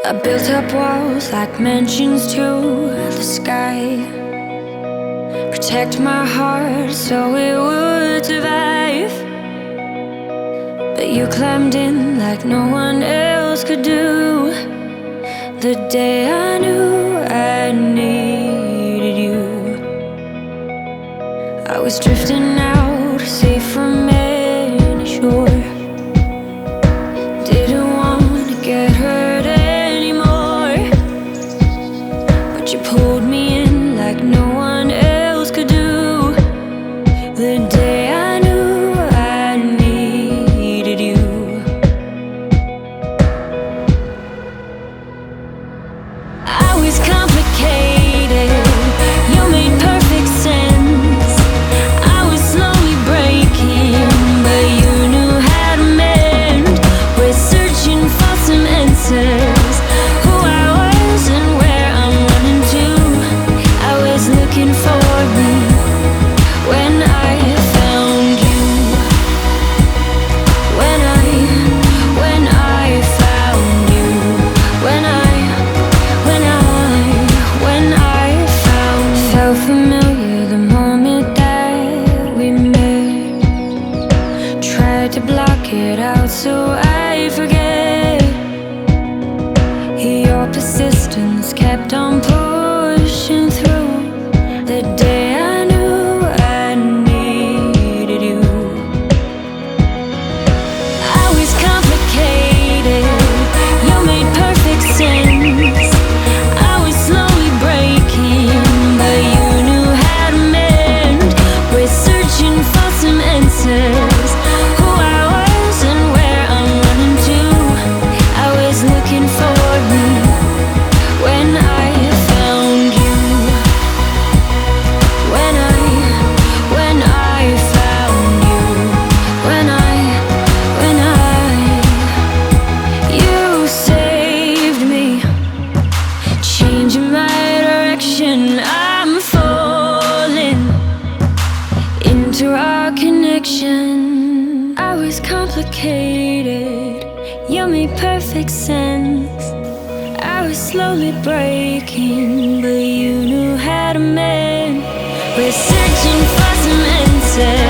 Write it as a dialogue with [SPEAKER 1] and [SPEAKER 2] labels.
[SPEAKER 1] I built up walls like mansions to the sky, protect my heart so it would survive. But you climbed in like no one else could do. The day I knew I needed you, I was drifting out, safe from any shore. Didn't want to get hurt anymore, but you pulled me in like no one else could do. The day I knew I needed you. I was complicated, you made perfect sense. I was slowly breaking, but you knew how to mend. We're searching for some answers, who I was and where I'm running to. I was looking for me when I found you. When I found you. When I found you. Felt familiar the moment that we met. Tried to block it out so I forget. Your persistence kept on pushing through. The day I knew I needed you. I was complicated, you made perfect sense. I was slowly breaking, but you knew how to mend. We're searching for some answers, who I was and where I'm running to. I was looking for me when I found you. When I found you. You saved me, changing my direction. I'm falling into our connection. I was complicated, you made perfect sense. I was slowly breaking, but you knew how to mend. We're searching for some answers.